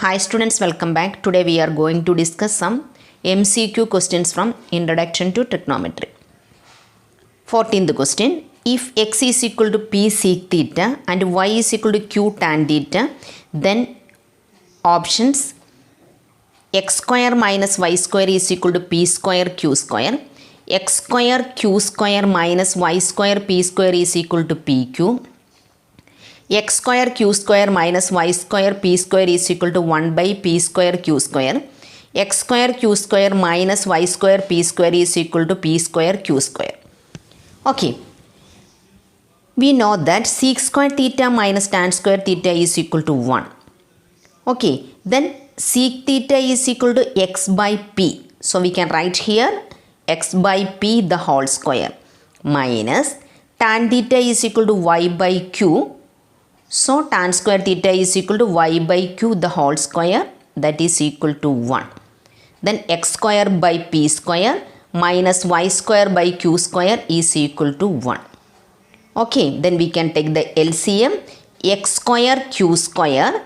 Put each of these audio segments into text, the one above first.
Hi students, welcome back. Today we are going to discuss some MCQ questions from Introduction to Trigonometry. 14th question. If x is equal to p sec theta and y is equal to q tan theta, then options x square minus y square is equal to p square q square, x square q square minus y square p square is equal to pq, x square q square minus y square p square is equal to 1 by p square q square, x square q square minus y square p square is equal to p square q square. Okay, we know that sec square theta minus tan square theta is equal to 1. Okay, then sec theta is equal to x by p. So we can write here x by p the whole square minus tan theta is equal to y by q. So tan square theta is equal to y by q the whole square, that is equal to 1. Then x square by p square minus y square by q square is equal to 1. Okay, then we can take the LCM. X square q square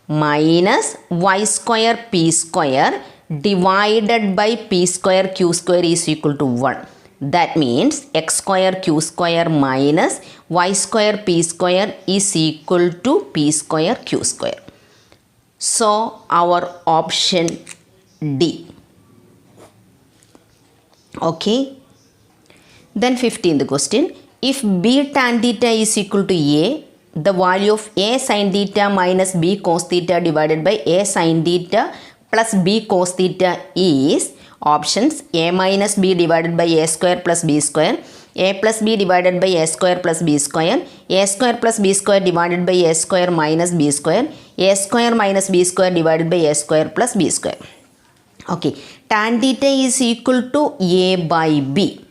minus y square p square divided by p square q square is equal to 1. That means x square q square minus y square p square is equal to p square q square. So our option D. Okay. Then 15th question. If b tan theta is equal to a, the value of a sin theta minus b cos theta divided by a sin theta plus b cos theta is options a minus b divided by a square plus b square, a plus b divided by a square plus b square, a square plus b square divided by a square minus b square, a square minus b square divided by a square plus b square. Okay, tan theta is equal to a by b.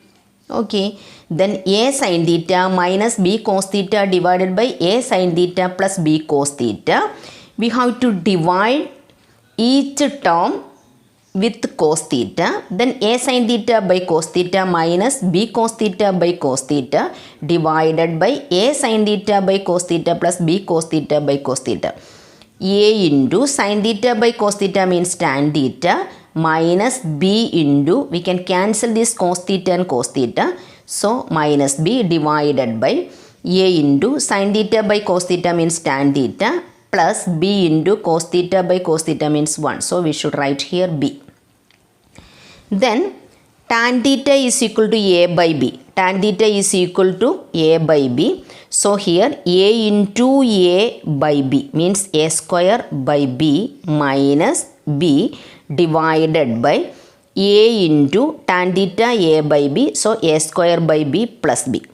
Okay, then a sin theta minus b cos theta divided by a sin theta plus b cos theta. We have to divide each term with cos theta, then a sin theta by cos theta minus b cos theta by cos theta divided by a sin theta by cos theta plus b cos theta by cos theta. A into sin theta by cos theta means tan theta minus b into, we can cancel this cos theta and cos theta, so minus b divided by a into sin theta by cos theta means tan theta plus b into cos theta by cos theta means 1. So we should write here b. Then tan theta is equal to a by b. Tan theta is equal to a by b. So here a into a by b means a square by b minus b divided by a into tan theta a by b. So a square by b plus b.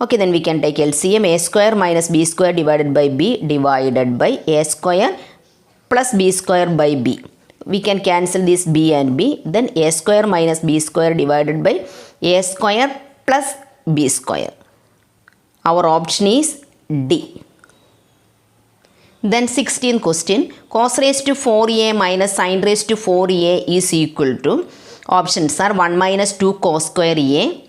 Okay, then we can take LCM. A square minus b square divided by b divided by a square plus b square by b. We can cancel this b and b. Then a square minus b square divided by a square plus b square. Our option is D. Then 16th question. Cos raised to 4a minus sin raised to 4a is equal to, options are 1 minus 2 cos square a,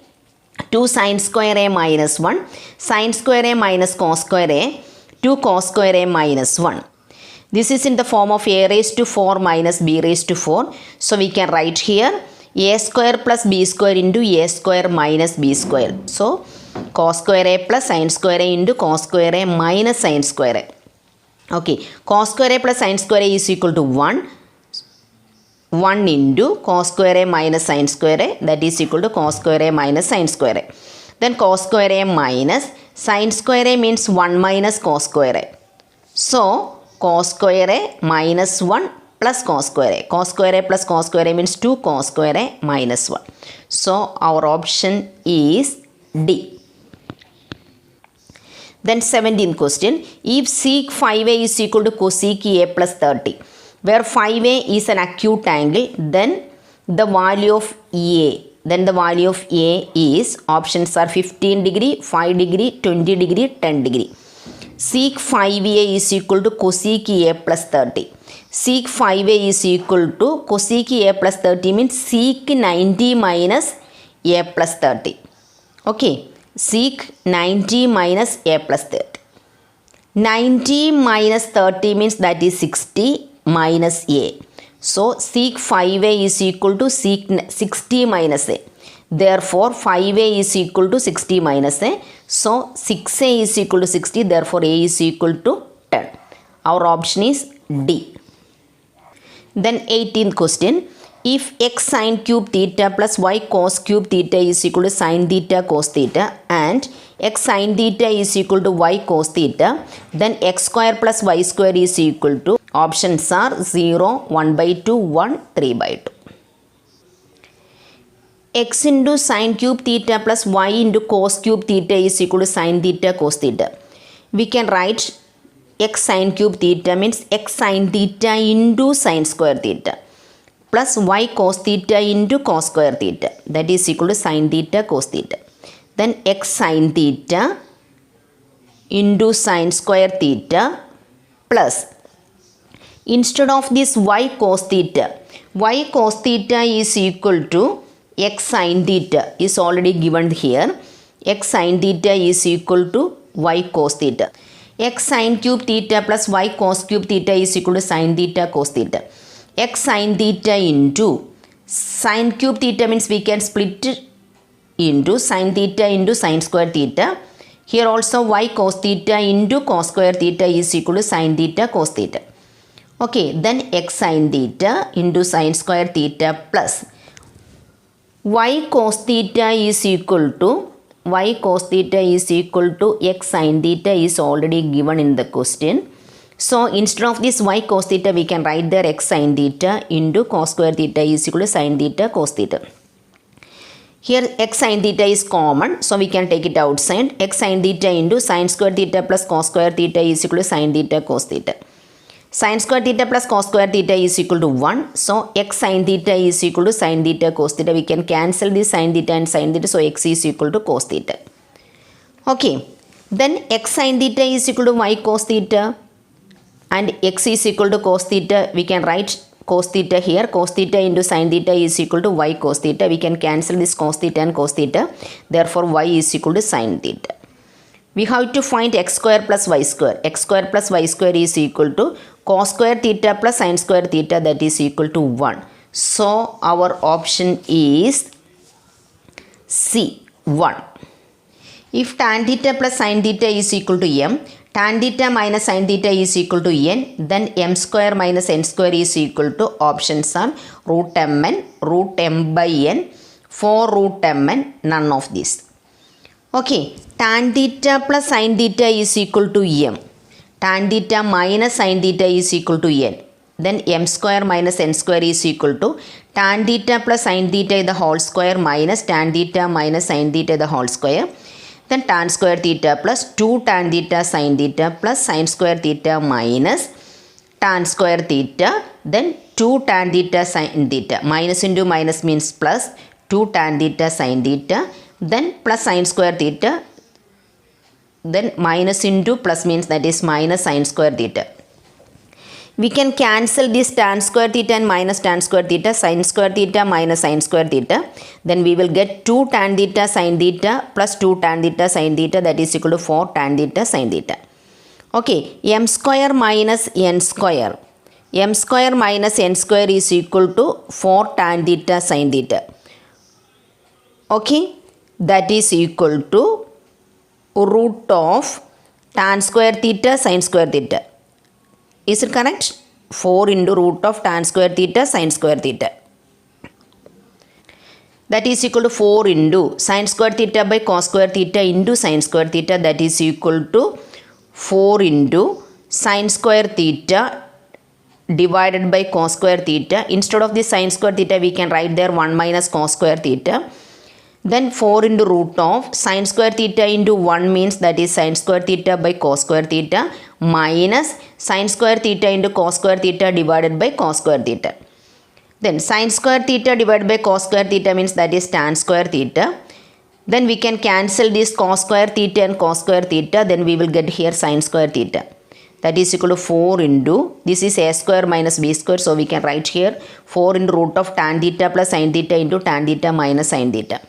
2 sin square a minus 1, sin square a minus cos square a, 2 cos square a minus 1. This is in the form of a raised to 4 minus b raised to 4. So we can write here a square plus b square into a square minus b square. So cos square a plus sin square a into cos square a minus sin square a. Okay, cos square a plus sin square a is equal to 1. 1 into cos square a minus sin square a, that is equal to cos square a minus sin square a. Then cos square a minus sin square a means 1 minus cos square a. So cos square a minus 1 plus cos square a. Cos square a plus cos square a means 2 cos square a minus 1. So our option is D. Then 17th question. If sec 5a is equal to cosec a plus 30, where 5a is an acute angle, then the value of a, is, options are 15 degree, 5 degree, 20 degree, 10 degree. Sec 5a is equal to cosec a plus 30. Sec 5a is equal to cosec a plus 30 means sec 90 minus a plus 30. Okay, sec 90 minus a plus 30. 90 minus 30 means that is 60 minus a. So sec 5a is equal to sec 60 minus a. Therefore 5a is equal to 60 minus a. So 6a is equal to 60. Therefore a is equal to 10. Our option is D. Then 18th question. If x sin cube theta plus y cos cube theta is equal to sin theta cos theta and x sin theta is equal to y cos theta, then x square plus y square is equal to, options are 0, 1 by 2, 1, 3 by 2. X into sin cube theta plus y into cos cube theta is equal to sin theta cos theta. We can write x sin cube theta means x sin theta into sin square theta plus y cos theta into cos square theta, that is equal to sin theta cos theta. Then x sin theta into sin square theta plus, instead of this y cos theta is equal to x sin theta is already given here. X sin theta is equal to y cos theta. X sin cube theta plus y cos cube theta is equal to sin theta cos theta. X sin theta into sin cube theta means we can split it into sin theta into sin square theta. Here also y cos theta into cos square theta is equal to sin theta cos theta. Okay, then x sin theta into sin square theta plus y cos theta is equal to x sin theta is already given in the question. So instead of this y cos theta we can write there x sin theta into cos square theta is equal to sin theta cos theta. Here x sin theta is common, so we can take it outside. X sin theta into sin square theta plus cos square theta is equal to sin theta cos theta. Sin square theta plus cos square theta is equal to 1. So x sin theta is equal to sin theta cos theta. We can cancel this sin theta and sin theta. So x is equal to cos theta. Okay. Then x sin theta is equal to y cos theta and x is equal to cos theta. We can write cos theta here. Cos theta into sin theta is equal to y cos theta. We can cancel this cos theta and cos theta. Therefore y is equal to sin theta. We have to find x square plus y square. X square plus y square is equal to cos square theta plus sin square theta, that is equal to 1. So our option is C, 1. If tan theta plus sin theta is equal to m, tan theta minus sin theta is equal to n, then m square minus n square is equal to, options are root mn, root m by n, 4 root mn, none of this. Okay, tan theta plus sin theta is equal to m. Tan theta minus sin theta is equal to n. Then m square minus n square is equal to tan theta plus sin theta the whole square minus tan theta minus sin theta the whole square. Then tan square theta plus 2 tan theta sin theta plus sin square theta minus tan square theta. Then 2 tan theta sin theta. Minus into minus means plus 2 tan theta sin theta. Then plus sin square theta. Then minus into plus means that is minus sin square theta. We can cancel this tan square theta and minus tan square theta, sin square theta minus sin square theta. Then we will get 2 tan theta sin theta plus 2 tan theta sin theta, that is equal to 4 tan theta sin theta. Okay, m square minus n square. M square minus n square is equal to 4 tan theta sin theta. Okay, that is equal to root of tan square theta sin square theta. Is it correct? 4 into root of tan square theta sin square theta. That is equal to 4 into sin square theta by cos square theta into sin square theta, that is equal to 4 into sin square theta divided by cos square theta. Instead of this sin square theta we can write there 1 minus cos square theta. Then 4 into root of sin square theta into 1 means that is sin square theta by cos square theta minus sin square theta into cos square theta divided by cos square theta. Then sin square theta divided by cos square theta means that is tan square theta. Then we can cancel this cos square theta and cos square theta. Then we will get here sin square theta. That is equal to 4 into, this is a square minus b square. So we can write here 4 into root of tan theta plus sin theta into tan theta minus sin theta.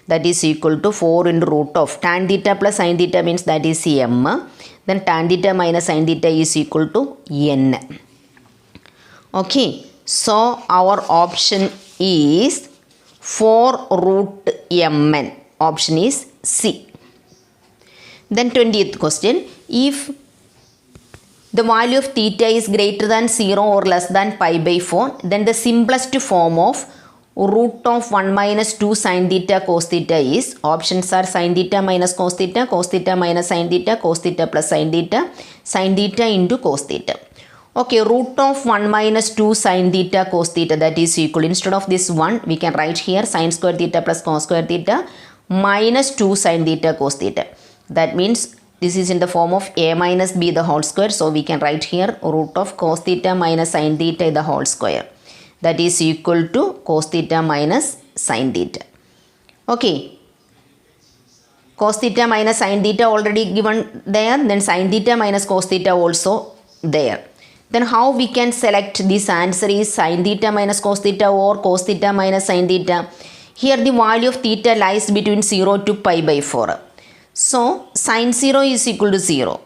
That is equal to 4 into root of tan theta plus sin theta means that is m. Then tan theta minus sin theta is equal to n. Okay, so our option is 4 root mn. Option is C. Then 20th question. If the value of theta is greater than 0 or less than pi by 4, then the simplest form of root of 1 minus 2 sin theta cos theta is, options are sin theta minus cos theta minus sin theta, cos theta plus sin theta into cos theta. Okay, root of 1 minus 2 sin theta cos theta, that is equal, instead of this 1 we can write here sin square theta plus cos square theta minus 2 sin theta cos theta. That means this is in the form of a minus b the whole square, so we can write here root of cos theta minus sin theta the whole square, that is equal to cos theta minus sin theta. Okay, cos theta minus sin theta already given there, then sin theta minus cos theta also there. Then how we can select this answer is sin theta minus cos theta or cos theta minus sin theta. Here the value of theta lies between 0 to pi by 4. So sin 0 is equal to 0.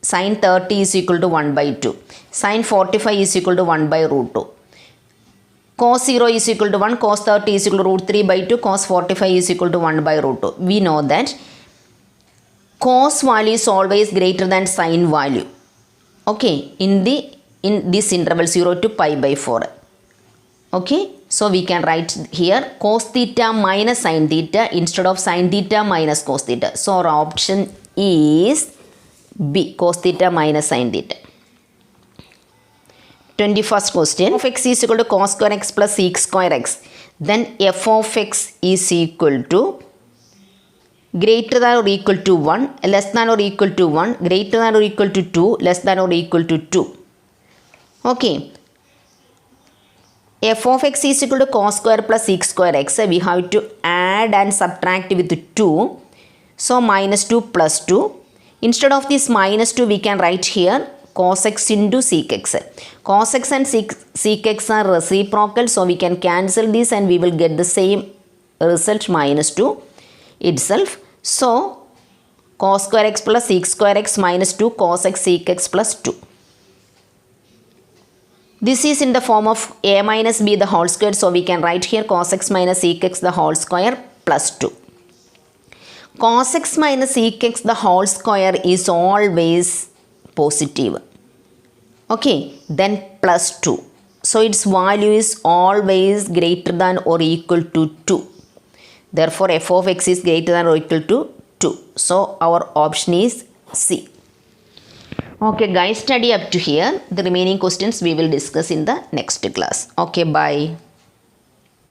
Sin 30 is equal to 1 by 2. Sin 45 is equal to 1 by root 2. Cos 0 is equal to 1. Cos 30 is equal to root 3 by 2. Cos 45 is equal to 1 by root 2. We know that cos value is always greater than sin value. Okay, in this interval 0 to pi by 4. Okay, so we can write here cos theta minus sin theta instead of sin theta minus cos theta. So our option is B, cos theta minus sin theta. 21st question. F of x is equal to cos square x plus sec square x. Then f of x is equal to greater than or equal to 1, less than or equal to 1, greater than or equal to 2, less than or equal to 2. Okay. F of x is equal to cos square plus sec square x. We have to add and subtract with 2. So minus 2 plus 2. Instead of this minus 2, we can write here cos x into sec x. Cos x and sec x are reciprocal. So we can cancel this and we will get the same result minus 2 itself. So cos square x plus sec square x minus 2 cos x sec x plus 2. This is in the form of a minus b the whole square, so we can write here cos x minus sec x the whole square plus 2. Cos x minus sec x the whole square is always positive. Okay, then plus 2. So its value is always greater than or equal to 2. Therefore, f of x is greater than or equal to 2. So our option is C. Okay guys, study up to here. The remaining questions we will discuss in the next class. Okay, bye.